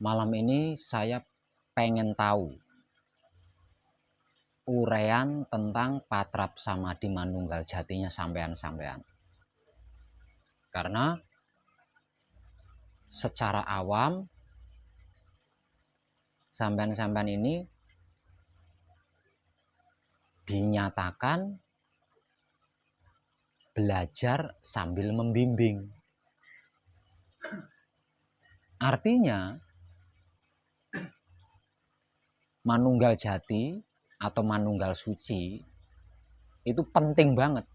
Malam ini saya pengen tahu uraian tentang patrap samadhi manunggal jatinya sampean-sampean. Karena secara awam sampean-sampean ini dinyatakan belajar sambil membimbing. Artinya manunggal jati atau manunggal suci itu penting banget.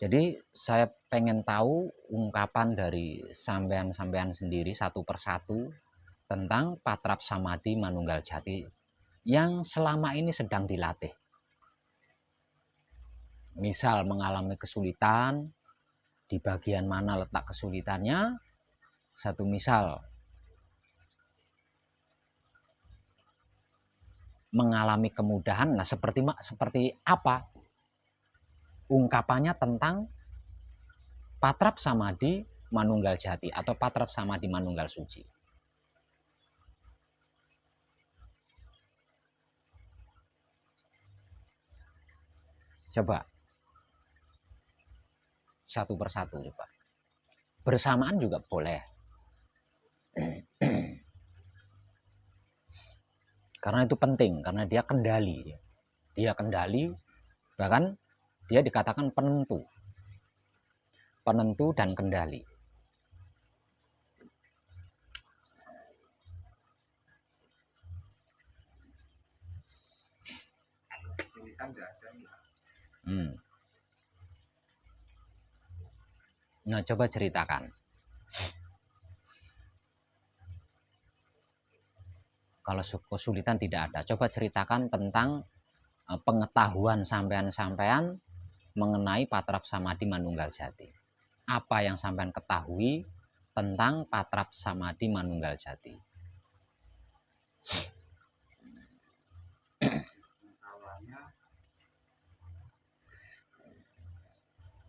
Jadi saya pengen tahu ungkapan dari sampean-sampean sendiri satu persatu tentang patrap samadhi manunggal jati yang selama ini sedang dilatih. Misal mengalami kesulitan, di bagian mana letak kesulitannya? Satu misal, mengalami kemudahan. Nah, seperti apa ungkapannya tentang patrap samadhi manunggal jati atau patrap samadhi manunggal suci? Coba satu persatu coba. Bersamaan juga boleh. Karena itu penting, karena dia kendali. Dia kendali, bahkan dia dikatakan penentu. Penentu dan kendali. Nah, coba ceritakan. Kalau kesulitan tidak ada, coba ceritakan tentang pengetahuan sampean-sampean mengenai patrap samadhi manunggal jati. Apa yang sampean ketahui tentang patrap samadhi manunggal jati? Awalnya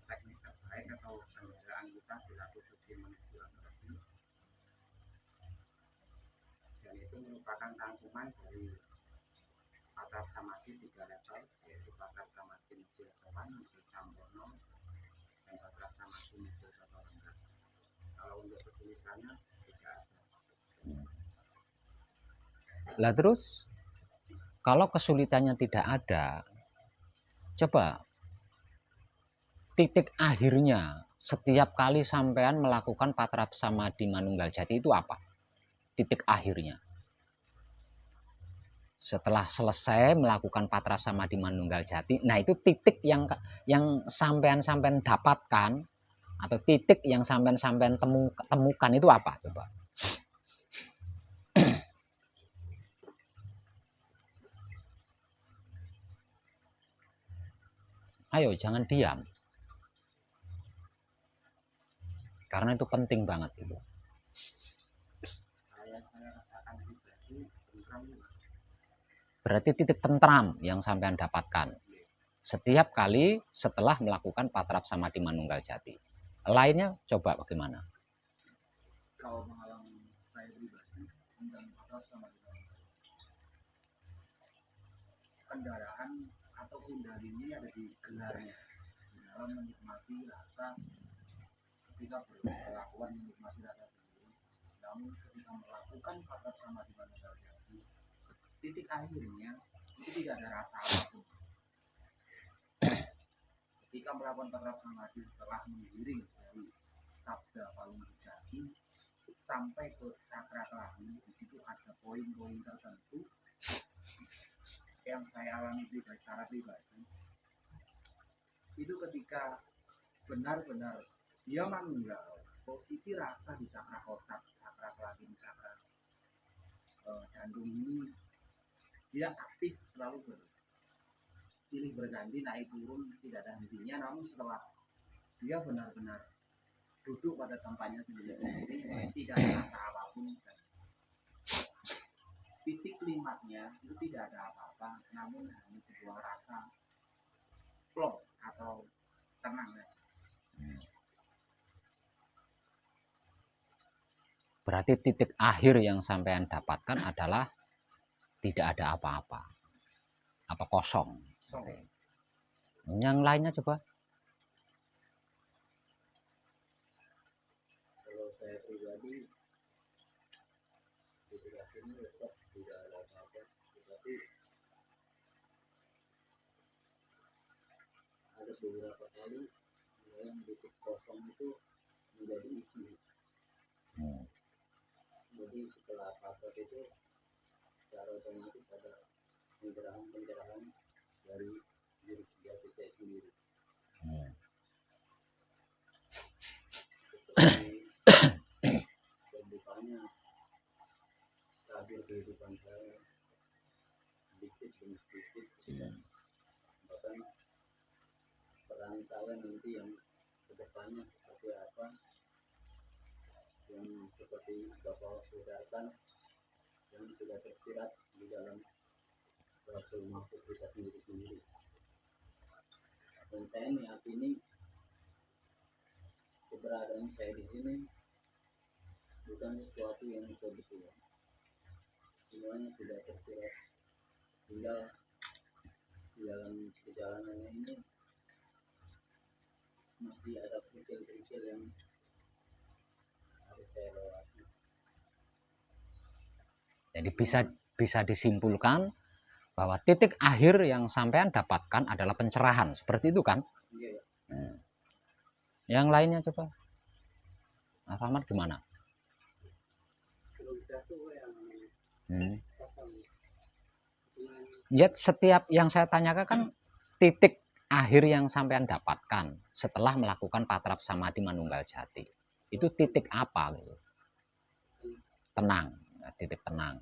teknik terbaik atau kendaraan kita berlaku suci menuju atrasi, dan itu merupakan rangkuman dari patrap samadhi 3 level, yaitu patrap samadhi Nijil Sowan, Nijil Sampono, dan patrap samadhi Nijil Sotorangga. Kalau untuk kesulitannya tidak ada. Lah terus kalau kesulitannya tidak ada, coba titik akhirnya setiap kali sampean melakukan patrap samadhi manunggal jati itu apa? Titik akhirnya. Setelah selesai melakukan patrap samadhi manunggal jati, nah itu titik yang sampean dapatkan atau titik yang sampean temukan itu apa coba? Ayo, jangan diam. Karena itu penting banget itu. Saya rasakan pribadi tentram. Berarti titik tentram yang sampean dapatkan setiap kali setelah melakukan patrap samadhi manunggal jati. Lainnya coba bagaimana? Kalau mengalami saya pribadi tentang patrap samadhi manunggal, kendaraan atau kendali ini ada di gelarnya, di dalam menikmati rasa. Ketika berkelakuan menikmati rasa sendiri, namun ketika melakukan patrap samadhi manunggal jati, titik akhirnya itu tidak ada rasa apapun. Ketika melakukan patrap samadhi setelah menggiring dari sabda palung jati sampai ke cakra kelamin, di situ ada poin-poin tertentu yang saya alami pribadi secara pribadi. Itu ketika benar-benar dia manunggal, posisi rasa di cakra otak, cakra kelamin, cakra jantung ini dia aktif, selalu silih berganti, naik turun, tidak ada hentinya. Namun setelah dia benar-benar duduk pada tempatnya sendiri-sendiri, tidak ada rasa apapun, titik klimaknya itu tidak ada apa-apa, namun hanya sebuah rasa plong atau tenang. Berarti titik akhir yang sampean dapatkan adalah tidak ada apa-apa atau kosong. Yang lainnya coba. Kalau saya pribadi titik akhirnya tetap tidak ada apa-apa, tetapi ada beberapa kali yang titik kosong itu menjadi isi. Jadi setelah padat itu secara otomatis ada pencerahan dari diri sejati saya sendiri. Seperti terbukanya tabir kehidupan saya sedikit demi sedikit, bahkan peran saya nanti yang kedepannya seperti apa, yang seperti Bapak udarkan, yang sudah tersirat di dalam Rasul Mahfud kita sendiri. Dan saya meyakini keberadaan saya di sini bukan sesuatu yang kebetulan. Semuanya sudah tersirat. Tinggal di dalam perjalanannya ini masih ada kerikil-kerikil yang harus saya lewati. Jadi bisa disimpulkan bahwa titik akhir yang sampean dapatkan adalah pencerahan, seperti itu kan? Iya. Yang lainnya coba. Mas Rahmat gimana? Ya, setiap yang saya tanyakan kan titik akhir yang sampean dapatkan setelah melakukan patrap samadhi manunggal jati. Itu titik apa gitu? Tenang, titik tenang.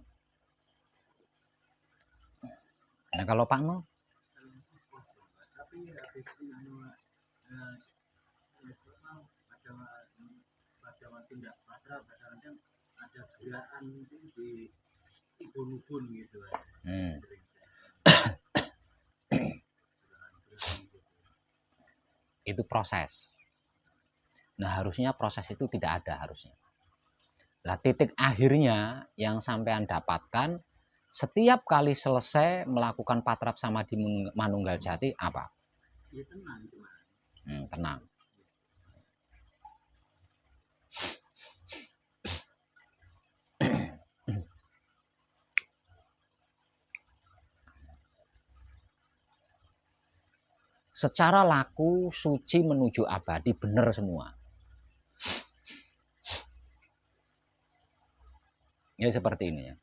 Nah kalau Pak Mo? Tapi habis pada waktu tidak patrap, kadang-kadang ada gerakan itu di ubun-ubun gitu. Itu proses. Nah harusnya proses itu tidak ada harusnya. Nah titik akhirnya yang sampean dapatkan setiap kali selesai melakukan patrap samadhi manunggal jati apa? Ya tenang. Tenang. Secara laku suci menuju abadi benar semua. Ya seperti ini ya.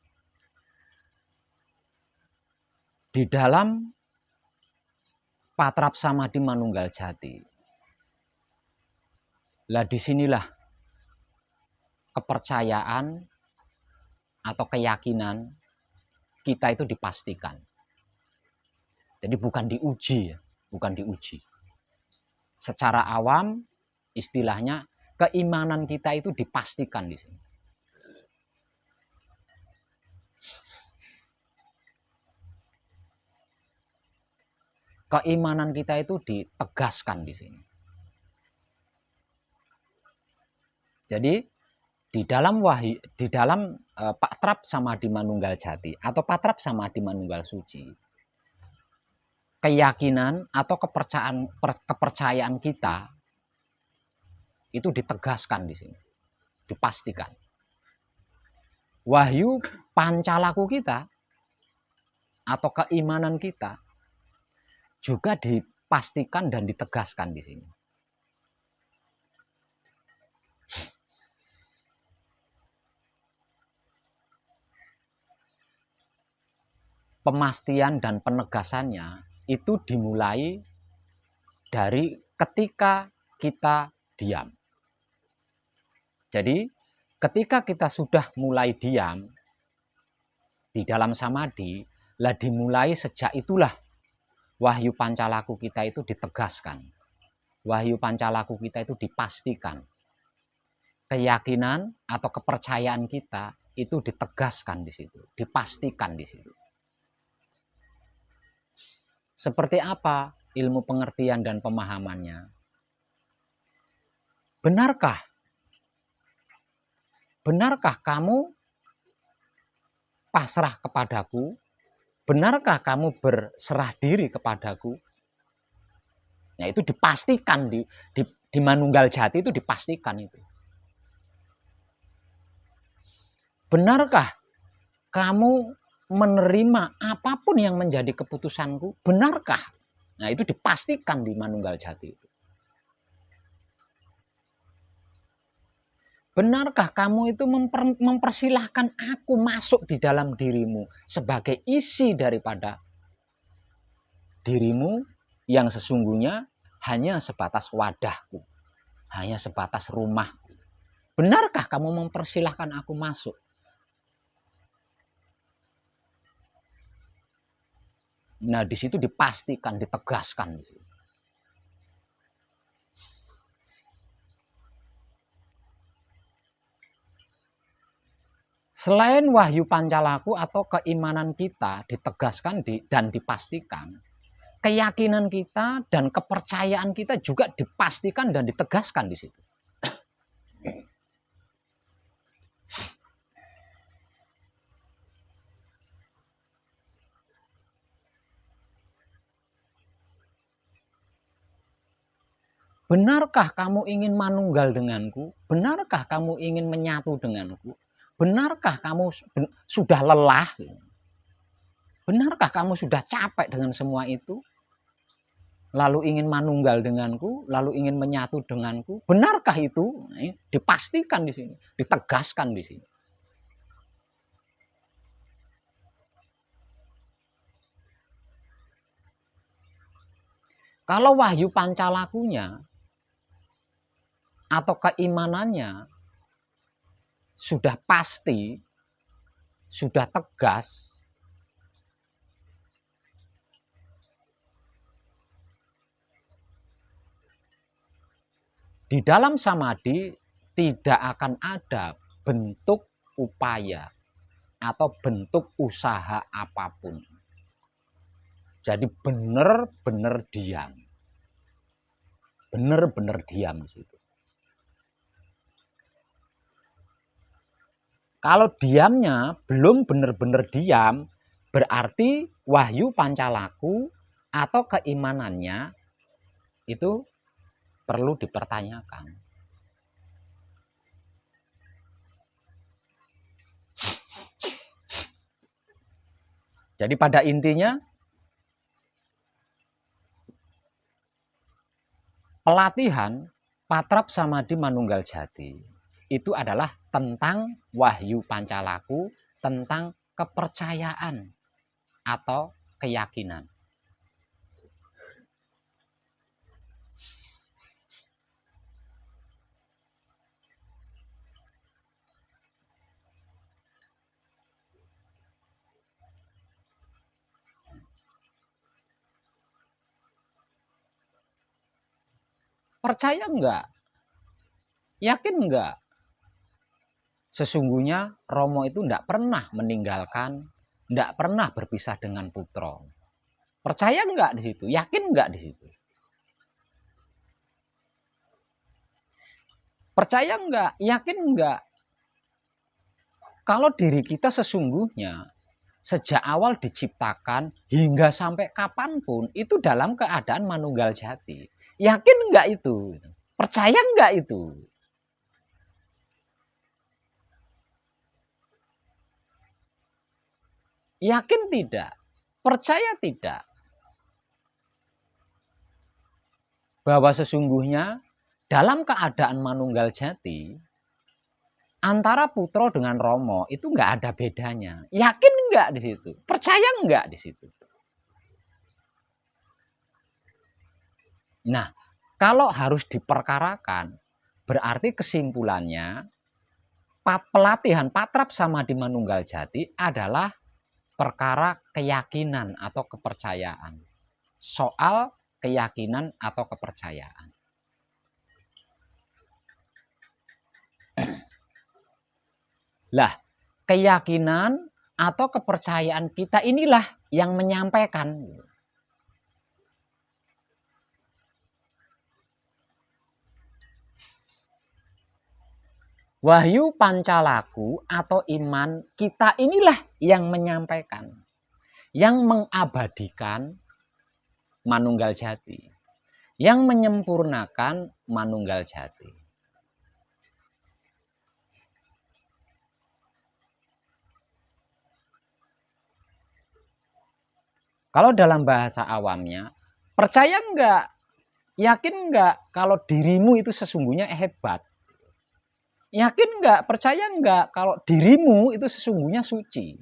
Di dalam patrap samadhi manunggal jati, lah disinilah kepercayaan atau keyakinan kita itu dipastikan. Jadi bukan diuji ya, bukan diuji. Secara awam istilahnya keimanan kita itu dipastikan di sini. Keimanan kita itu ditegaskan di sini. Jadi di dalam patrap samadhi manunggal jati atau patrap samadhi manunggal suci, keyakinan atau kepercayaan kita itu ditegaskan di sini, dipastikan. Wahyu pancalaku kita atau keimanan kita juga dipastikan dan ditegaskan di sini. Pemastian dan penegasannya itu dimulai dari ketika kita diam. Jadi ketika kita sudah mulai diam di dalam samadhi, lah dimulai sejak itulah wahyu pancalaku kita itu ditegaskan. Wahyu pancalaku kita itu dipastikan. Keyakinan atau kepercayaan kita itu ditegaskan di situ, dipastikan di situ. Seperti apa ilmu pengertian dan pemahamannya? Benarkah benarkah kamu pasrah kepadaku? Benarkah kamu berserah diri kepadaku? Nah, itu dipastikan di Manunggal Jati itu dipastikan itu. Benarkah kamu menerima apapun yang menjadi keputusanku? Benarkah? Nah, itu dipastikan di Manunggal Jati itu. Benarkah kamu itu mempersilahkan aku masuk di dalam dirimu sebagai isi daripada dirimu yang sesungguhnya hanya sebatas wadahku, hanya sebatas rumahku. Benarkah kamu mempersilahkan aku masuk? Nah, di situ dipastikan, ditegaskan. Selain wahyu pancalaku atau keimanan kita ditegaskan dan dipastikan, keyakinan kita dan kepercayaan kita juga dipastikan dan ditegaskan di situ. Benarkah kamu ingin manunggal denganku? Benarkah kamu ingin menyatu denganku? Benarkah kamu sudah lelah? Benarkah kamu sudah capek dengan semua itu? Lalu ingin manunggal denganku, lalu ingin menyatu denganku? Benarkah itu? Nah, dipastikan di sini, ditegaskan di sini. Kalau wahyu pancalakunya atau keimanannya sudah pasti, sudah tegas, di dalam samadhi tidak akan ada bentuk upaya atau bentuk usaha apapun. Jadi benar-benar diam. Benar-benar diam di situ. Kalau diamnya belum benar-benar diam, berarti wahyu pancalaku atau keimanannya itu perlu dipertanyakan. Jadi pada intinya pelatihan Patrap Samadhi Manunggal Jati itu adalah tentang wahyu pancalaku, tentang kepercayaan atau keyakinan. Percaya enggak? Yakin enggak? Sesungguhnya Romo itu enggak pernah meninggalkan, enggak pernah berpisah dengan Putro. Percaya enggak di situ? Yakin enggak di situ? Percaya enggak? Yakin enggak? Kalau diri kita sesungguhnya sejak awal diciptakan hingga sampai kapanpun itu dalam keadaan manunggal jati. Yakin enggak itu? Percaya enggak itu? Yakin tidak? Percaya tidak? Bahwa sesungguhnya dalam keadaan manunggal jati antara Putro dengan Romo itu enggak ada bedanya. Yakin enggak di situ? Percaya enggak di situ? Nah, kalau harus diperkarakan, berarti kesimpulannya pelatihan Patrap Samadhi Manunggal Jati adalah perkara keyakinan atau kepercayaan. Soal keyakinan atau kepercayaan. Lah, keyakinan atau kepercayaan kita inilah yang menyampaikan. Wahyu Pancalaku atau iman kita inilah yang menyampaikan, yang mengabadikan Manunggal Jati, yang menyempurnakan Manunggal Jati. Kalau dalam bahasa awamnya, percaya enggak, yakin enggak kalau dirimu itu sesungguhnya hebat? Yakin enggak, percaya enggak kalau dirimu itu sesungguhnya suci?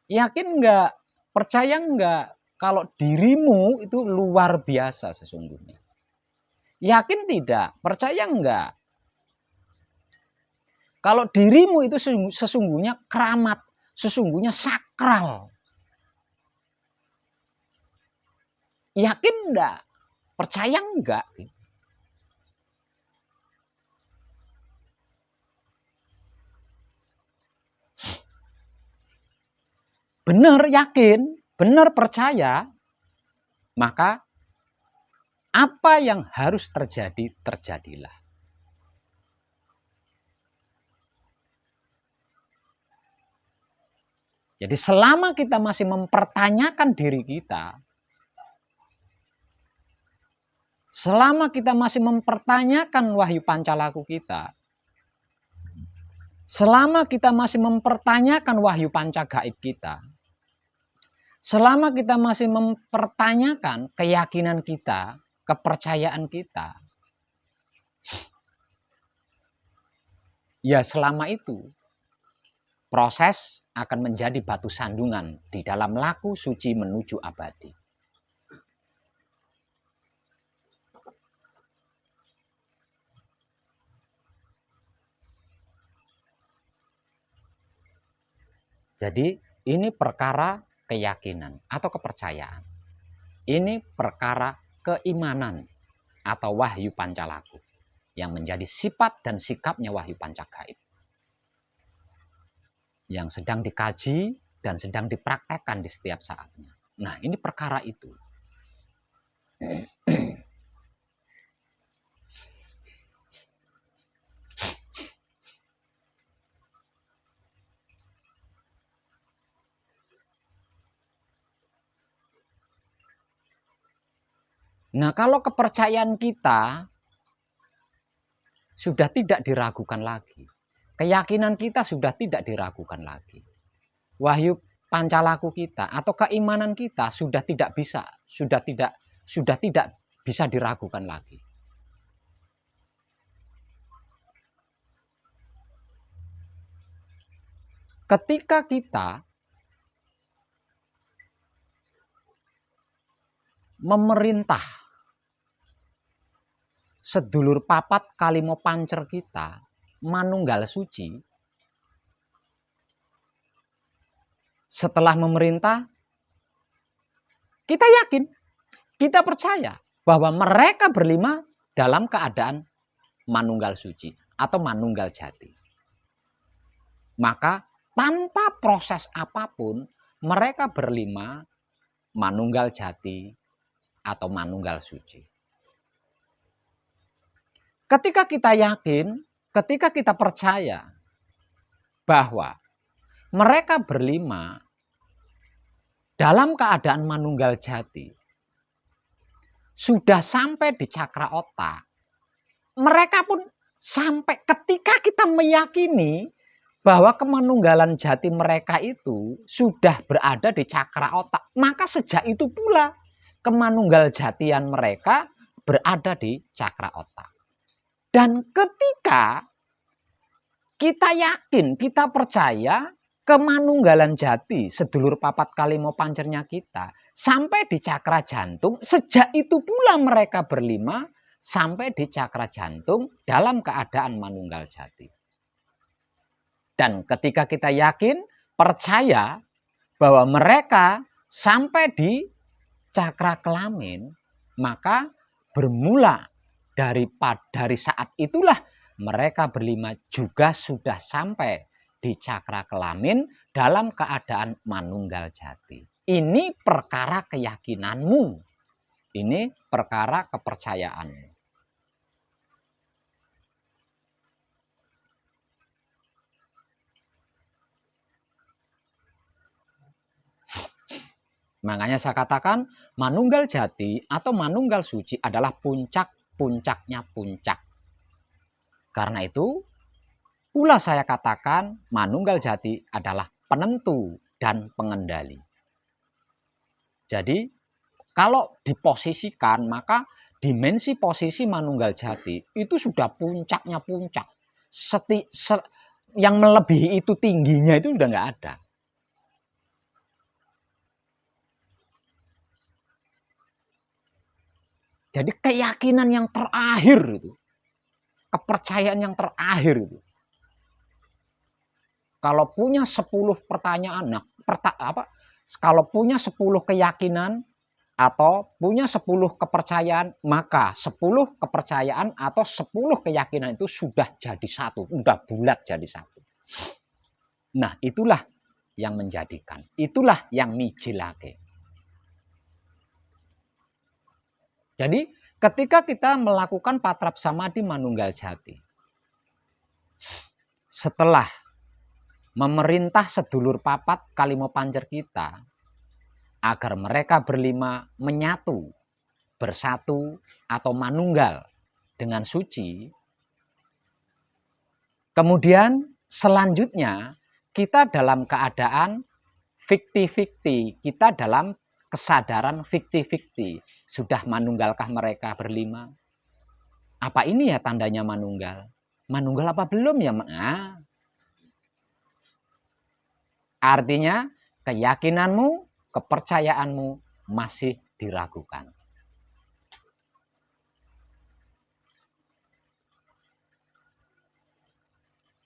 Yakin enggak, percaya enggak kalau dirimu itu luar biasa sesungguhnya? Yakin tidak, percaya enggak kalau dirimu itu sesungguhnya keramat, sesungguhnya sakral? Yakin enggak, percaya enggak? Benar yakin, benar percaya, maka apa yang harus terjadi, terjadilah. Jadi selama kita masih mempertanyakan diri kita, selama kita masih mempertanyakan wahyu pancalaku kita, selama kita masih mempertanyakan wahyu pancagaib kita, selama kita masih mempertanyakan keyakinan kita, kepercayaan kita, ya selama itu proses akan menjadi batu sandungan di dalam laku suci menuju abadi. Jadi ini perkara keyakinan atau kepercayaan. Ini perkara keimanan atau wahyu pancalaku yang menjadi sifat dan sikapnya wahyu pancagaib, yang sedang dikaji dan sedang dipraktekkan di setiap saatnya. Nah, ini perkara itu. Nah, kalau kepercayaan kita sudah tidak diragukan lagi, keyakinan kita sudah tidak diragukan lagi, wahyu pancalaku kita atau keimanan kita sudah tidak bisa diragukan lagi. Ketika kita memerintah sedulur papat kalimo pancer kita, manunggal suci, setelah memerintah, kita yakin, kita percaya bahwa mereka berlima dalam keadaan manunggal suci atau manunggal jati. Maka tanpa proses apapun, mereka berlima manunggal jati atau manunggal suci. Ketika kita yakin, ketika kita percaya bahwa mereka berlima dalam keadaan manunggal jati, sudah sampai di cakra otak, mereka pun sampai ketika kita meyakini bahwa kemanunggalan jati mereka itu sudah berada di cakra otak, maka sejak itu pula kemanunggal jatian mereka berada di cakra otak. Dan ketika kita yakin, kita percaya kemanunggalan jati sedulur papat kalimo pancernya kita sampai di cakra jantung, sejak itu pula mereka berlima sampai di cakra jantung dalam keadaan manunggal jati. Dan ketika kita yakin, percaya bahwa mereka sampai di cakra kelamin, maka bermula dari saat itulah mereka berlima juga sudah sampai di cakra kelamin dalam keadaan manunggal jati. Ini perkara keyakinanmu. Ini perkara kepercayaanmu. Makanya saya katakan manunggal jati atau manunggal suci adalah puncak-puncaknya puncak. Karena itu pula saya katakan manunggal jati adalah penentu dan pengendali. Jadi kalau diposisikan maka dimensi posisi manunggal jati itu sudah puncaknya puncak. Yang melebihi itu tingginya itu sudah nggak ada. Jadi keyakinan yang terakhir itu, kepercayaan yang terakhir itu. Kalau punya 10 pertanyaan, kalau punya 10 keyakinan atau punya 10 kepercayaan, maka 10 kepercayaan atau 10 keyakinan itu sudah jadi satu, sudah bulat jadi satu. Nah, itulah yang menjadikan, itulah yang mijilake. Jadi ketika kita melakukan patrap samadhi manunggal jati, setelah memerintah sedulur papat kalimo pancer kita agar mereka berlima menyatu, bersatu atau manunggal dengan suci, kemudian selanjutnya kita dalam keadaan fikti-fikti, kita dalam kesadaran fikti-fikti. Sudah manunggalkah mereka berlima? Apa ini ya tandanya manunggal? Manunggal apa belum ya? Nah, artinya keyakinanmu, kepercayaanmu masih diragukan.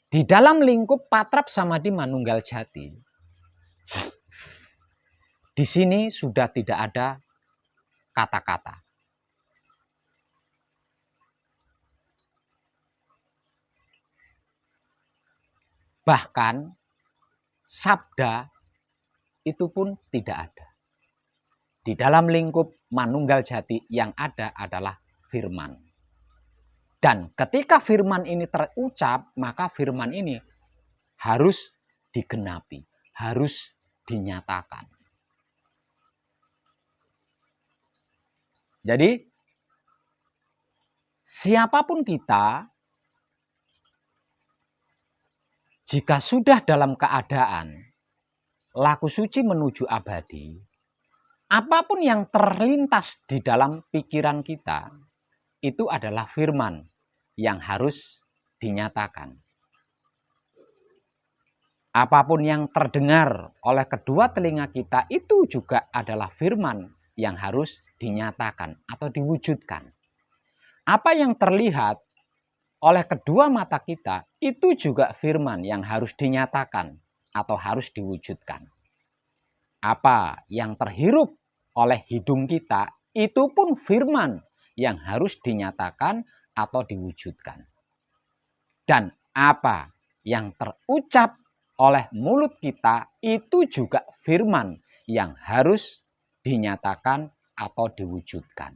Di dalam lingkup patrap samadhi manunggal jati, di sini sudah tidak ada kata-kata. Bahkan sabda itu pun tidak ada. Di dalam lingkup manunggal jati yang ada adalah firman. Dan ketika firman ini terucap, maka firman ini harus digenapi, harus dinyatakan. Jadi siapapun kita, jika sudah dalam keadaan laku suci menuju abadi, apapun yang terlintas di dalam pikiran kita, itu adalah firman yang harus dinyatakan. Apapun yang terdengar oleh kedua telinga kita, itu juga adalah firman yang harus dinyatakan atau diwujudkan. Apa yang terlihat oleh kedua mata kita, itu juga firman yang harus dinyatakan atau harus diwujudkan. Apa yang terhirup oleh hidung kita, itu pun firman yang harus dinyatakan atau diwujudkan. Dan apa yang terucap oleh mulut kita, itu juga firman yang harus dinyatakan atau diwujudkan.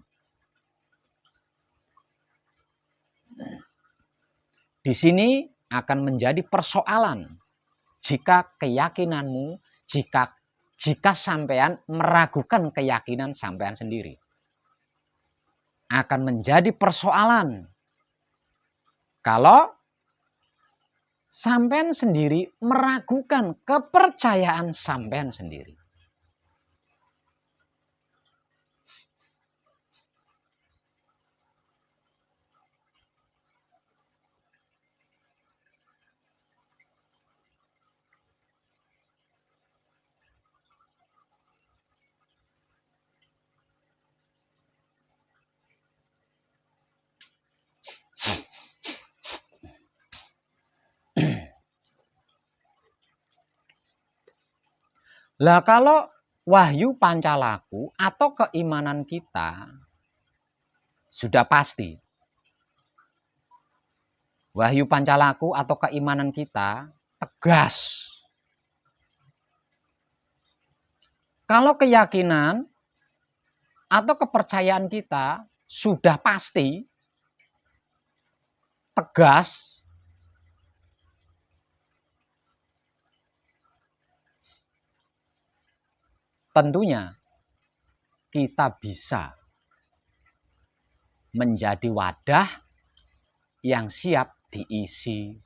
Di sini akan menjadi persoalan jika keyakinanmu, jika sampean meragukan keyakinan sampean sendiri. Akan menjadi persoalan kalau sampean sendiri meragukan kepercayaan sampean sendiri. Lah kalau wahyu pancalaku atau keimanan kita sudah pasti. Wahyu pancalaku atau keimanan kita tegas. Kalau keyakinan atau kepercayaan kita sudah pasti, tegas, tentunya kita bisa menjadi wadah yang siap diisi.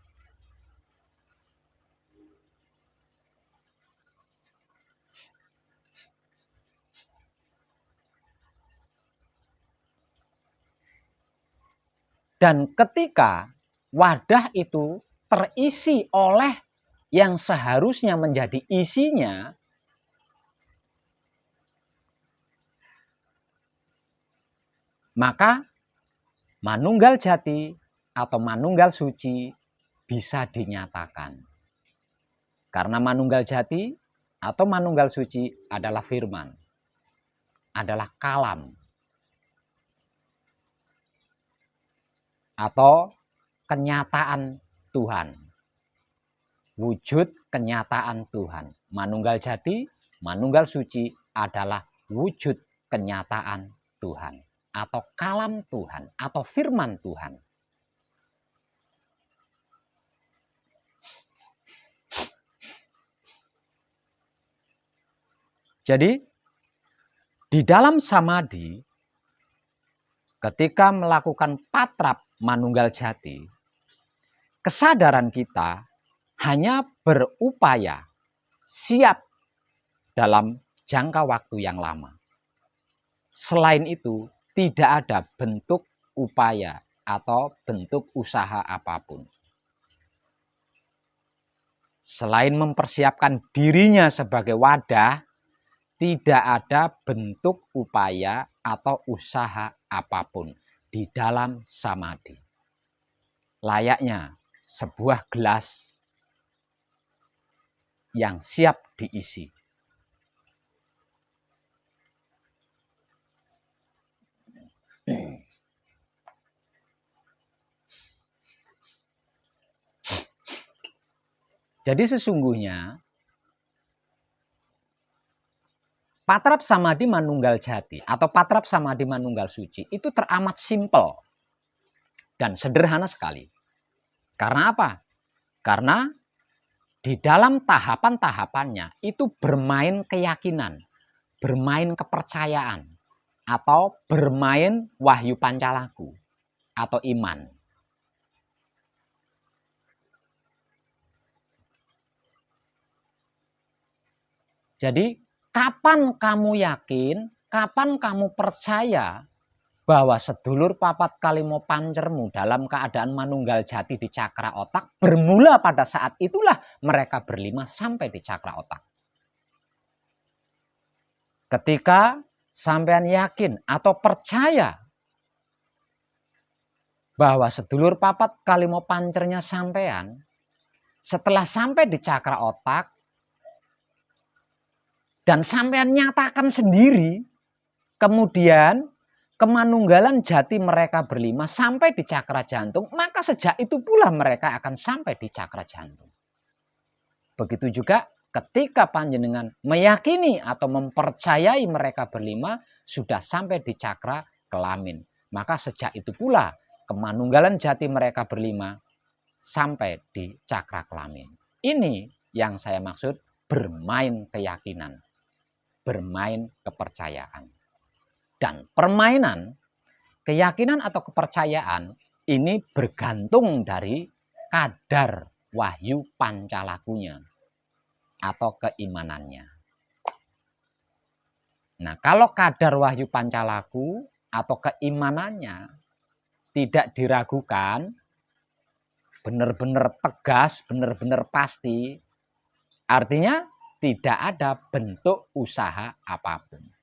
Dan ketika wadah itu terisi oleh yang seharusnya menjadi isinya, maka manunggal jati atau manunggal suci bisa dinyatakan. Karena manunggal jati atau manunggal suci adalah firman, adalah kalam, atau kenyataan Tuhan, wujud kenyataan Tuhan. Manunggal jati, manunggal suci adalah wujud kenyataan Tuhan, atau kalam Tuhan, atau firman Tuhan. Jadi di dalam samadhi, ketika melakukan patrap manunggal jati, kesadaran kita hanya berupaya siap dalam jangka waktu yang lama. Selain itu, tidak ada bentuk upaya atau bentuk usaha apapun. Selain mempersiapkan dirinya sebagai wadah, tidak ada bentuk upaya atau usaha apapun di dalam samadhi. Layaknya sebuah gelas yang siap diisi. Jadi sesungguhnya patrap samadhi manunggal jati atau patrap samadhi manunggal suci itu teramat simpel dan sederhana sekali. Karena apa? Karena di dalam tahapan-tahapannya itu bermain keyakinan, bermain kepercayaan, atau bermain wahyu pancalaku atau iman. Jadi kapan kamu yakin, kapan kamu percaya bahwa sedulur papat kalimo pancermu dalam keadaan manunggal jati di cakra otak, bermula pada saat itulah mereka berlima sampai di cakra otak. Ketika sampean yakin atau percaya bahwa sedulur papat kalimo pancernya sampean, setelah sampai di cakra otak, dan sampean nyatakan sendiri, kemudian kemanunggalan jati mereka berlima sampai di cakra jantung, maka sejak itu pula mereka akan sampai di cakra jantung. Begitu juga ketika panjenengan meyakini atau mempercayai mereka berlima sudah sampai di cakra kelamin, maka sejak itu pula kemanunggalan jati mereka berlima sampai di cakra kelamin. Ini yang saya maksud bermain keyakinan, bermain kepercayaan. Dan permainan keyakinan atau kepercayaan ini bergantung dari kadar wahyu pancalakunya atau keimanannya. Nah, kalau kadar wahyu pancalaku atau keimanannya tidak diragukan, benar-benar tegas, benar-benar pasti, artinya tidak ada bentuk usaha apapun.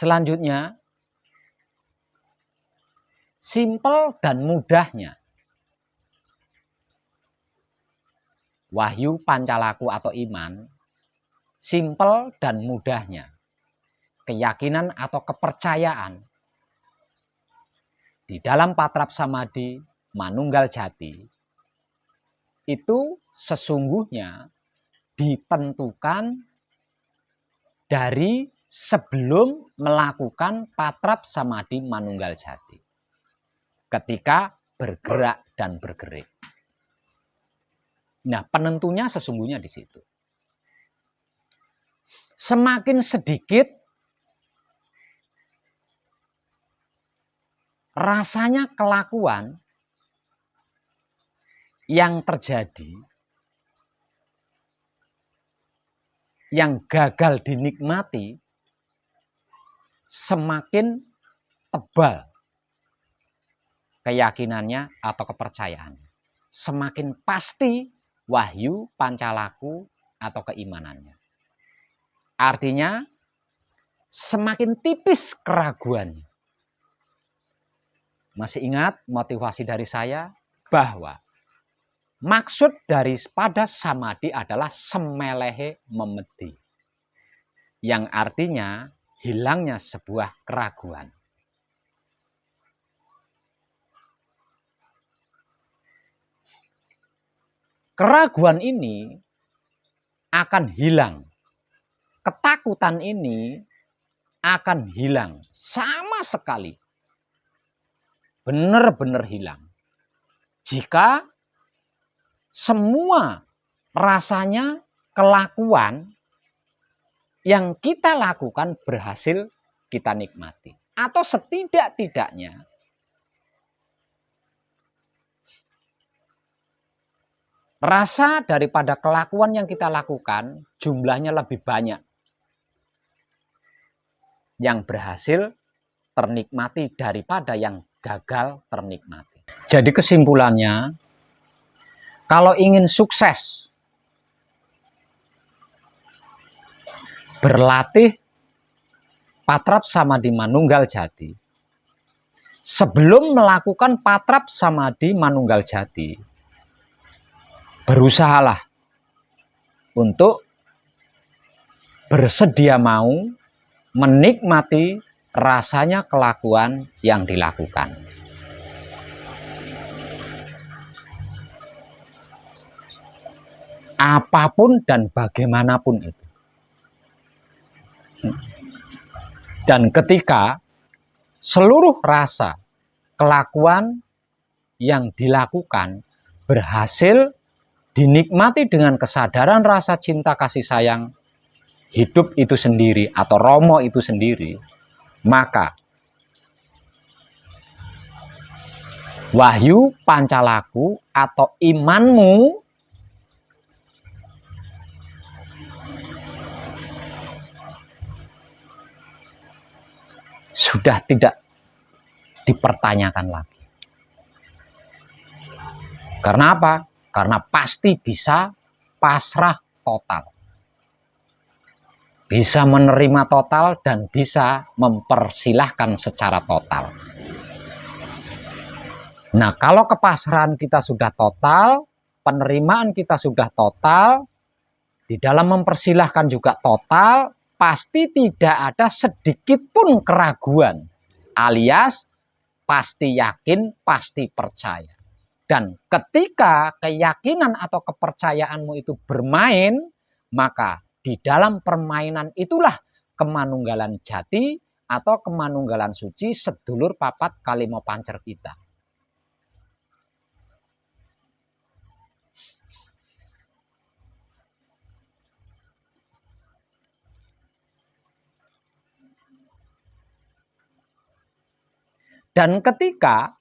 Selanjutnya, simpel dan mudahnya wahyu pancalaku atau iman simpel dan mudahnya. Keyakinan atau kepercayaan di dalam patrap samadhi manunggal jati itu sesungguhnya ditentukan dari sebelum melakukan patrap samadhi manunggal jati. Ketika bergerak dan bergerik. Nah, penentunya sesungguhnya di situ. Semakin sedikit rasanya kelakuan yang terjadi, yang gagal dinikmati, semakin tebal keyakinannya atau kepercayaannya. Semakin pasti wahyu, pancalaku, atau keimanannya. Artinya, semakin tipis keraguannya. Masih ingat motivasi dari saya bahwa maksud daripada samadhi adalah semelehe memedi. Yang artinya hilangnya sebuah keraguan. Keraguan ini akan hilang. Ketakutan ini akan hilang sama sekali. Benar-benar hilang. Jika semua rasanya kelakuan yang kita lakukan berhasil kita nikmati. Atau setidak-tidaknya rasa daripada kelakuan yang kita lakukan jumlahnya lebih banyak yang berhasil ternikmati daripada yang gagal ternikmati. Jadi kesimpulannya, kalau ingin sukses berlatih patrap samadhi manunggal jati, sebelum melakukan patrap samadhi manunggal jati, berusahalah untuk bersedia mau menikmati rasanya kelakuan yang dilakukan. Apapun dan bagaimanapun itu. Dan ketika seluruh rasa kelakuan yang dilakukan berhasil dinikmati dengan kesadaran rasa cinta kasih sayang hidup itu sendiri atau romo itu sendiri, maka wahyu pancalaku atau imanmu sudah tidak dipertanyakan lagi. Karena apa? Karena pasti bisa pasrah total. Bisa menerima total dan bisa mempersilahkan secara total. Nah, kalau kepasrahan kita sudah total, penerimaan kita sudah total, di dalam mempersilahkan juga total, pasti tidak ada sedikit pun keraguan. Alias pasti yakin, pasti percaya. Dan ketika keyakinan atau kepercayaanmu itu bermain, maka di dalam permainan itulah kemanunggalan jati atau kemanunggalan suci sedulur papat kalimo pancer kita. Dan ketika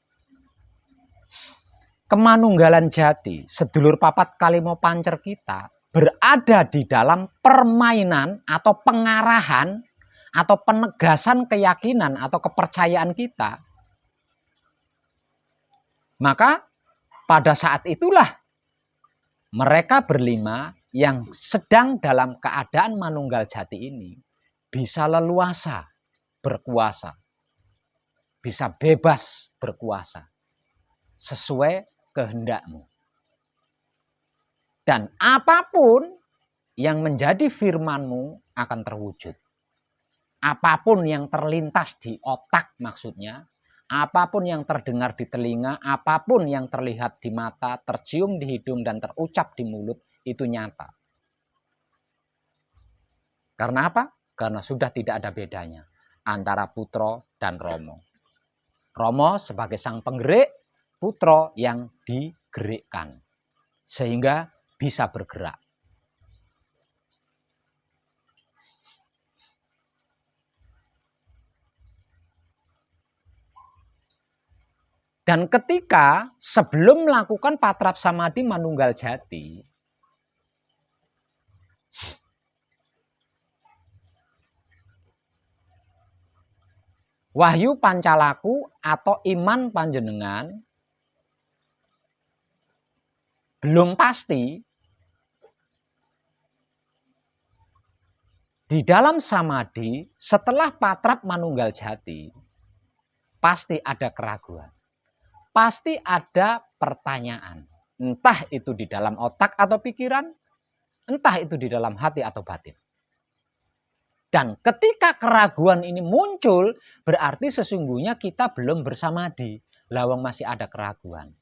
kemanunggalan jati sedulur papat kalimo pancer kita berada di dalam permainan atau pengarahan atau penegasan keyakinan atau kepercayaan kita, maka pada saat itulah mereka berlima yang sedang dalam keadaan manunggal jati ini bisa leluasa berkuasa, bisa bebas berkuasa sesuai kehendakmu. Dan apapun yang menjadi firman-Mu akan terwujud. Apapun yang terlintas di otak maksudnya, apapun yang terdengar di telinga, apapun yang terlihat di mata, tercium di hidung, dan terucap di mulut, itu nyata. Karena apa? Karena sudah tidak ada bedanya antara Putra dan Romo. Romo sebagai sang penggerik, Putra yang digerikkan, sehingga bisa bergerak. Dan ketika sebelum melakukan patrap samadhi manunggal jati, wahyu pancalaku atau iman panjenengan belum pasti. Di dalam samadhi setelah patrap manunggal jati pasti ada keraguan. Pasti ada pertanyaan. Entah itu di dalam otak atau pikiran, entah itu di dalam hati atau batin. Dan ketika keraguan ini muncul, berarti sesungguhnya kita belum bersamadhi. Lawang masih ada keraguan.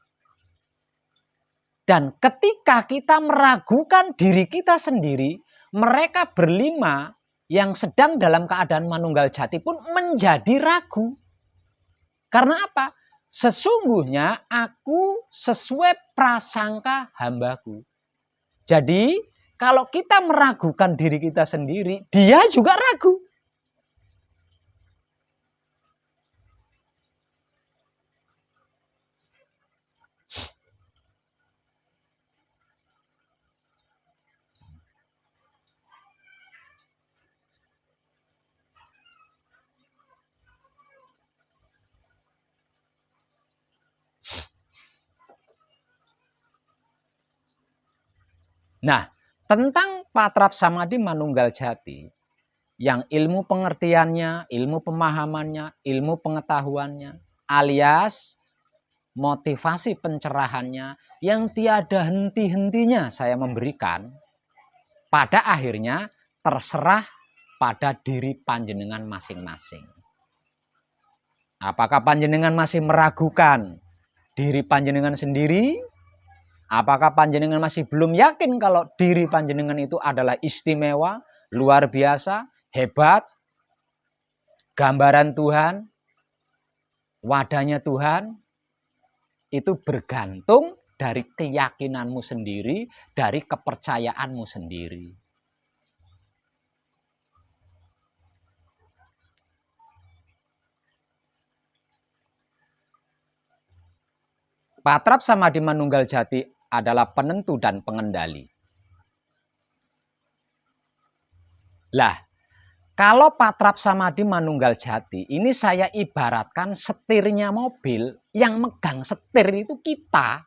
Dan ketika kita meragukan diri kita sendiri, mereka berlima yang sedang dalam keadaan manunggal jati pun menjadi ragu. Karena apa? Sesungguhnya aku sesuai prasangka hambaku. Jadi kalau kita meragukan diri kita sendiri, dia juga ragu. Nah, tentang patrap samadhi manunggal jati, yang ilmu pengertiannya, ilmu pemahamannya, ilmu pengetahuannya, alias motivasi pencerahannya yang tiada henti-hentinya saya memberikan, pada akhirnya terserah pada diri panjenengan masing-masing. Apakah panjenengan masih meragukan diri panjenengan sendiri? Apakah panjenengan masih belum yakin kalau diri panjenengan itu adalah istimewa, luar biasa, hebat, gambaran Tuhan, wadahnya Tuhan? Itu bergantung dari keyakinanmu sendiri, dari kepercayaanmu sendiri. Patrap samadhi manunggal jati adalah penentu dan pengendali. Lah, kalau patrap samadhi manunggal jati, ini saya ibaratkan setirnya mobil, yang megang setir itu kita.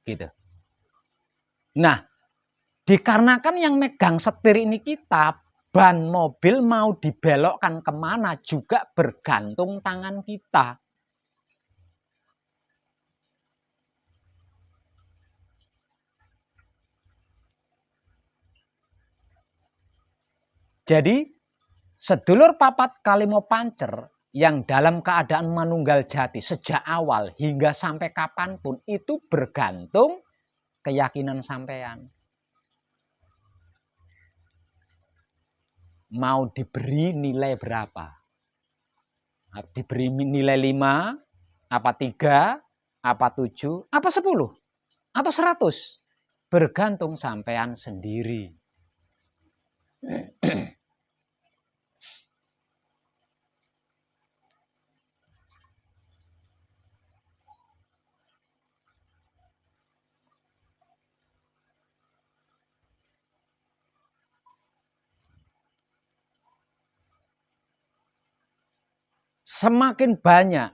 Gitu. Nah, dikarenakan yang megang setir ini kita, ban mobil mau dibelokkan kemana juga bergantung tangan kita. Jadi, sedulur papat kalimo pancer yang dalam keadaan manunggal jati sejak awal hingga sampai kapanpun itu bergantung keyakinan sampean. Mau diberi nilai berapa? Diberi nilai 5, apa 3, apa 7, apa 10, atau 100? Bergantung sampean sendiri. Semakin banyak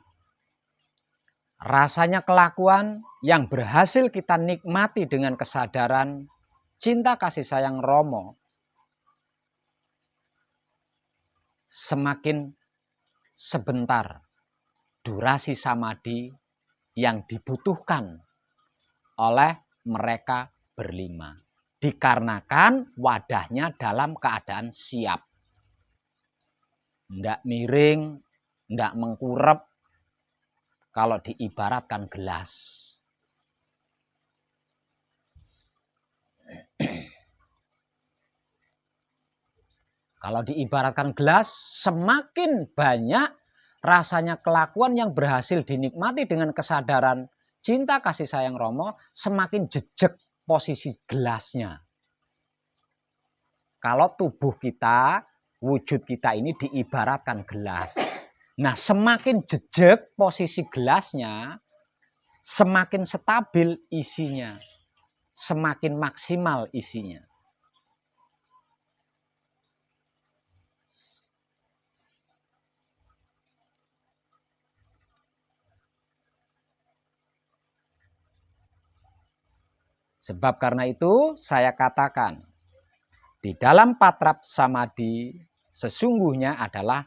rasanya kelakuan yang berhasil kita nikmati dengan kesadaran cinta kasih sayang Romo, semakin sebentar durasi samadhi yang dibutuhkan oleh mereka berlima. Dikarenakan wadahnya dalam keadaan siap. Ndak miring, ndak mengkurep kalau diibaratkan gelas. Kalau diibaratkan gelas, semakin banyak rasanya kelakuan yang berhasil dinikmati dengan kesadaran cinta kasih sayang Romo, semakin jejak posisi gelasnya. Kalau tubuh kita, wujud kita ini diibaratkan gelas. Nah, semakin jejak posisi gelasnya, semakin stabil isinya, semakin maksimal isinya. Sebab karena itu saya katakan, di dalam patrap samadhi sesungguhnya adalah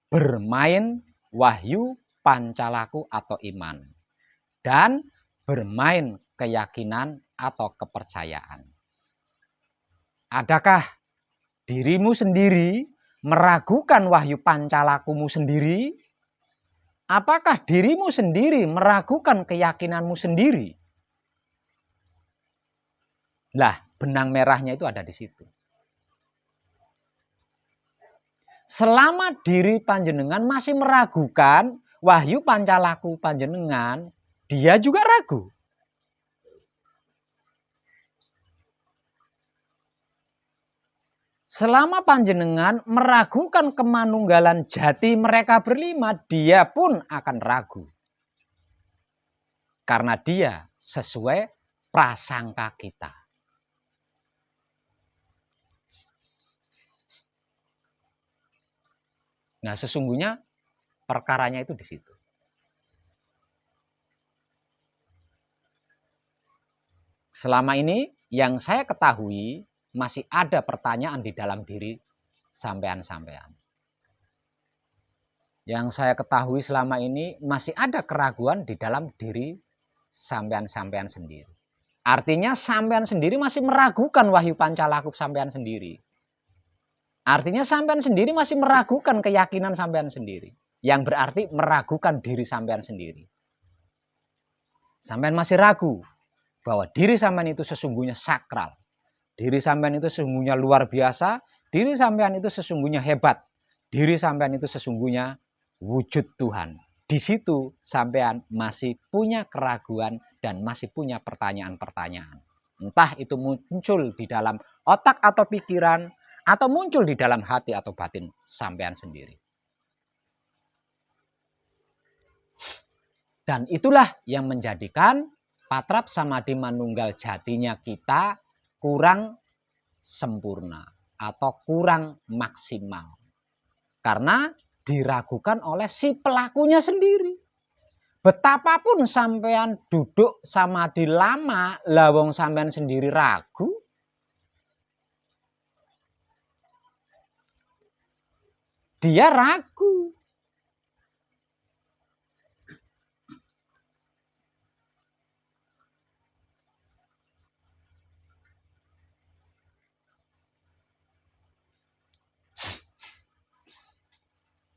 bermain wahyu pancalaku atau iman. Dan bermain keyakinan atau kepercayaan. Adakah dirimu sendiri meragukan wahyu pancalakumu sendiri? Apakah dirimu sendiri meragukan keyakinanmu sendiri? Lah, benang merahnya itu ada di situ. Selama diri panjenengan masih meragukan wahyu pancalaku panjenengan, dia juga ragu. Selama panjenengan meragukan kemanunggalan jati mereka berlima, dia pun akan ragu. Karena dia sesuai prasangka kita. Nah, sesungguhnya perkaranya itu di situ. Selama ini yang saya ketahui masih ada pertanyaan di dalam diri sampean-sampean. Yang saya ketahui selama ini masih ada keraguan di dalam diri sampean-sampean sendiri. Artinya sampean sendiri masih meragukan wahyu pancalaku sampean sendiri. Artinya sampean sendiri masih meragukan keyakinan sampean sendiri. Yang berarti meragukan diri sampean sendiri. Sampean masih ragu bahwa diri sampean itu sesungguhnya sakral. Diri sampean itu sesungguhnya luar biasa. Diri sampean itu sesungguhnya hebat. Diri sampean itu sesungguhnya wujud Tuhan. Di situ sampean masih punya keraguan dan masih punya pertanyaan-pertanyaan. Entah itu muncul di dalam otak atau pikiran, atau muncul di dalam hati atau batin sampean sendiri. Dan itulah yang menjadikan patrap samadhi manunggal jatinya kita kurang sempurna atau kurang maksimal. Karena diragukan oleh si pelakunya sendiri. Betapapun sampean duduk samadhi lama, lawong sampean sendiri ragu, dia ragu.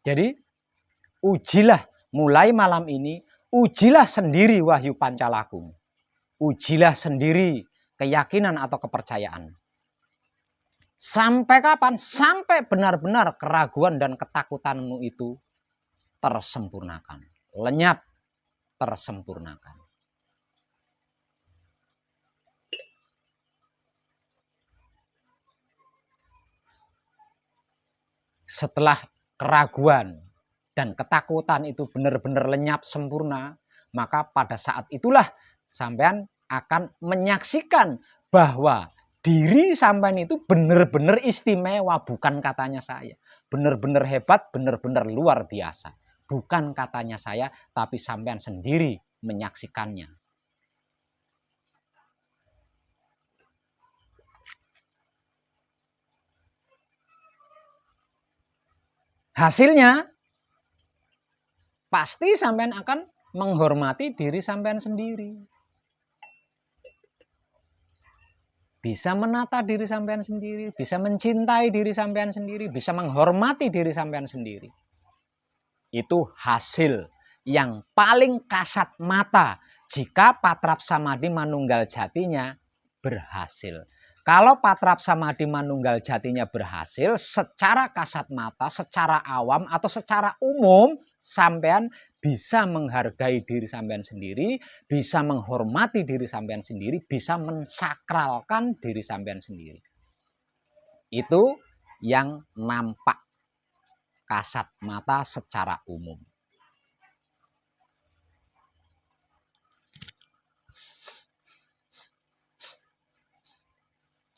Jadi ujilah mulai malam ini, ujilah sendiri wahyu pancalaku. Ujilah sendiri keyakinan atau kepercayaan. Sampai kapan? Sampai benar-benar keraguan dan ketakutanmu itu tersempurnakan. Lenyap, tersempurnakan. Setelah keraguan dan ketakutan itu benar-benar lenyap sempurna, maka pada saat itulah sampean akan menyaksikan bahwa diri sampean itu benar-benar istimewa, bukan katanya saya. Benar-benar hebat, benar-benar luar biasa. Bukan katanya saya, tapi sampean sendiri menyaksikannya. Hasilnya, pasti sampean akan menghormati diri sampean sendiri. bisa menata diri sampean sendiri, bisa mencintai diri sampean sendiri, bisa menghormati diri sampean sendiri. Itu hasil yang paling kasat mata jika patrap samadhi manunggal jatinya berhasil. Kalau patrap samadhi manunggal jatinya berhasil, secara kasat mata, secara awam atau secara umum, sampean bisa menghargai diri sampean sendiri, bisa menghormati diri sampean sendiri, bisa mensakralkan diri sampean sendiri. Itu yang nampak kasat mata secara umum.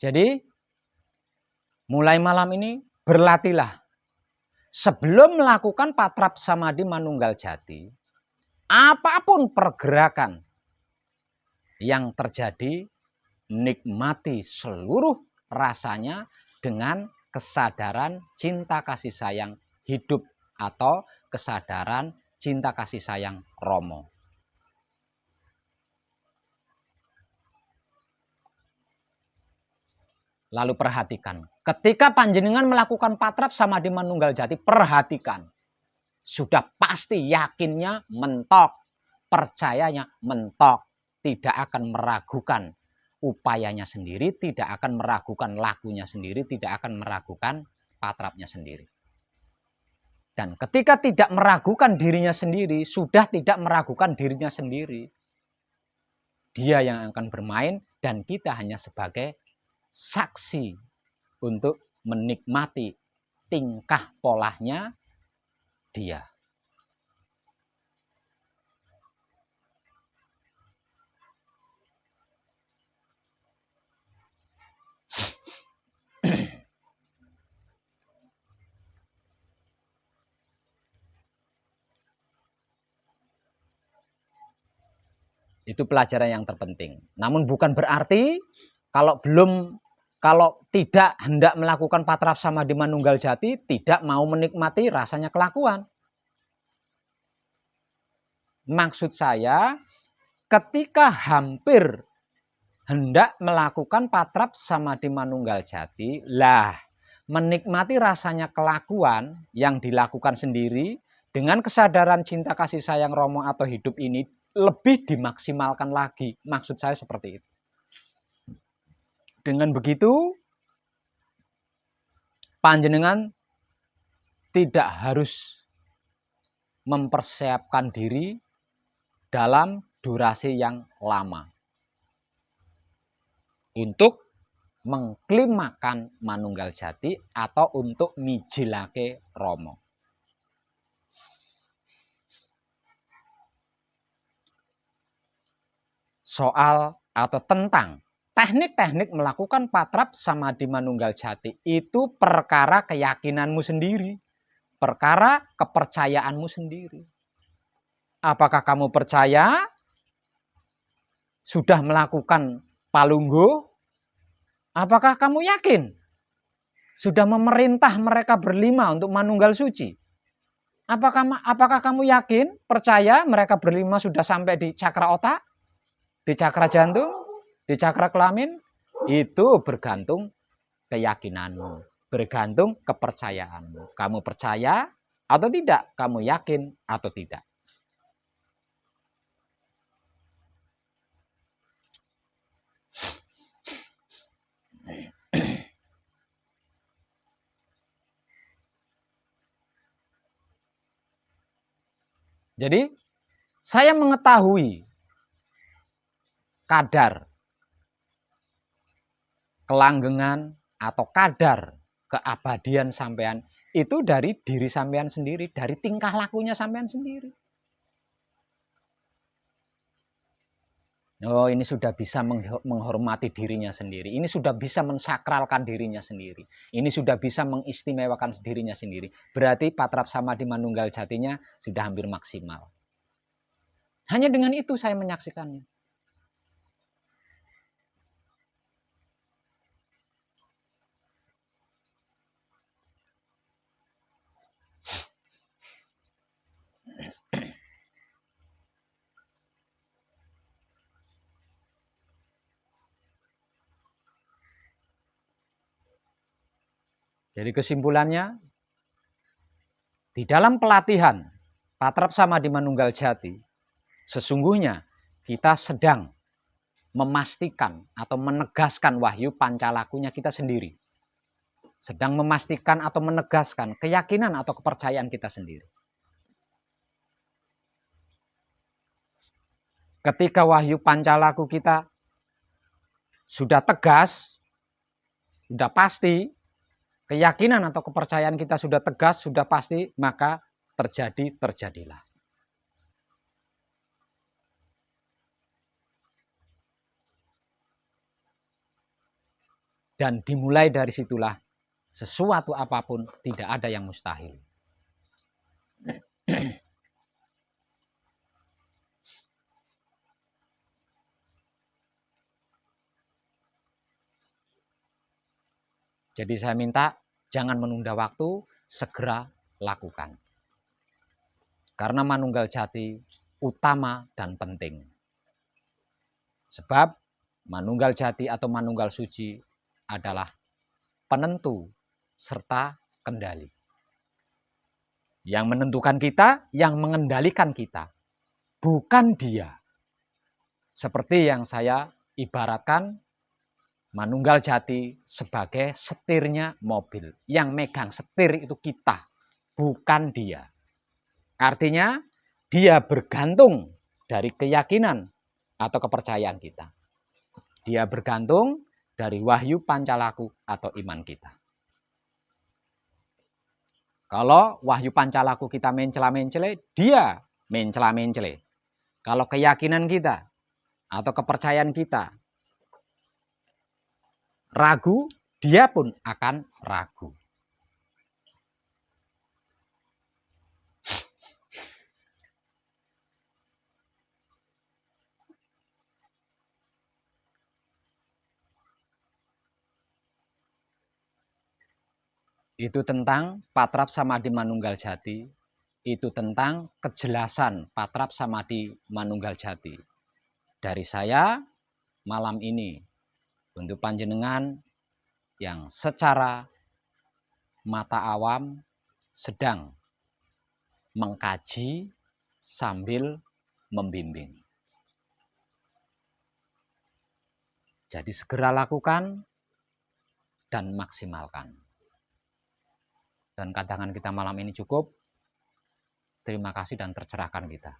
Jadi, mulai malam ini berlatihlah. Sebelum melakukan patrap samadhi manunggal jati, apapun pergerakan yang terjadi, nikmati seluruh rasanya dengan kesadaran cinta kasih sayang hidup atau kesadaran cinta kasih sayang Romo. Lalu perhatikan, ketika panjenengan melakukan patrap samadhi manunggal jati, perhatikan. Sudah pasti yakinnya mentok, percayanya mentok, tidak akan meragukan upayanya sendiri, tidak akan meragukan lakunya sendiri, tidak akan meragukan patrapnya sendiri. Dan ketika tidak meragukan dirinya sendiri, sudah tidak meragukan dirinya sendiri. Dia yang akan bermain dan kita hanya sebagai saksi untuk menikmati tingkah polanya dia. Itu pelajaran yang terpenting. Namun bukan berarti kalau tidak hendak melakukan patrap samadhi manunggal jati, tidak mau menikmati rasanya kelakuan. Maksud saya, ketika hampir hendak melakukan patrap samadhi manunggal jati, lah menikmati rasanya kelakuan yang dilakukan sendiri dengan kesadaran cinta kasih sayang Romo atau hidup ini lebih dimaksimalkan lagi. Maksud saya seperti itu. Dengan begitu, panjenengan tidak harus mempersiapkan diri dalam durasi yang lama untuk mengklimakan manunggal jati atau untuk mijilake Romo. Soal atau tentang teknik-teknik melakukan patrap samadhi manunggal jati itu perkara keyakinanmu sendiri, perkara kepercayaanmu sendiri. Apakah kamu percaya sudah melakukan palunggo? Apakah kamu yakin sudah memerintah mereka berlima untuk manunggal suci? Apakah kamu yakin, percaya mereka berlima sudah sampai di cakra otak, di cakra jantung, di cakra kelamin? Itu bergantung keyakinanmu, bergantung kepercayaanmu. Kamu percaya atau tidak? Kamu yakin atau tidak? Jadi, saya mengetahui kadar kelanggengan atau kadar keabadian sampean itu dari diri sampean sendiri, dari tingkah lakunya sampean sendiri. Oh, ini sudah bisa menghormati dirinya sendiri. Ini sudah bisa mensakralkan dirinya sendiri. Ini sudah bisa mengistimewakan dirinya sendiri. Berarti patrap samadhi manunggal jatinya sudah hampir maksimal. Hanya dengan itu saya menyaksikannya. Jadi kesimpulannya, di dalam pelatihan Patrap Samadhi Manunggal Jati, sesungguhnya kita sedang memastikan atau menegaskan wahyu pancalakunya kita sendiri. Sedang memastikan atau menegaskan keyakinan atau kepercayaan kita sendiri. Ketika wahyu pancalaku kita sudah tegas, sudah pasti, keyakinan atau kepercayaan kita sudah tegas, sudah pasti, maka terjadilah. Dan dimulai dari situlah sesuatu apapun tidak ada yang mustahil. Jadi saya minta jangan menunda waktu, segera lakukan. Karena manunggal jati utama dan penting. Sebab manunggal jati atau manunggal suci adalah penentu serta kendali. Yang menentukan kita, yang mengendalikan kita, bukan dia. Seperti yang saya ibaratkan manunggal jati sebagai setirnya mobil. Yang megang setir itu kita, bukan dia. Artinya dia bergantung dari keyakinan atau kepercayaan kita. Dia bergantung dari wahyu pancalaku atau iman kita. Kalau wahyu pancalaku kita mencela-mencele, dia mencela-mencele. Kalau keyakinan kita atau kepercayaan kita ragu, dia pun akan ragu. Itu tentang Patrap Samadhi Manunggal Jati. Itu tentang kejelasan Patrap Samadhi Manunggal Jati. Dari saya malam ini untuk panjenengan yang secara mata awam sedang mengkaji sambil membimbing. Jadi segera lakukan dan maksimalkan. Dan kadangan kita malam ini cukup. Terima kasih dan tercerahkan kita.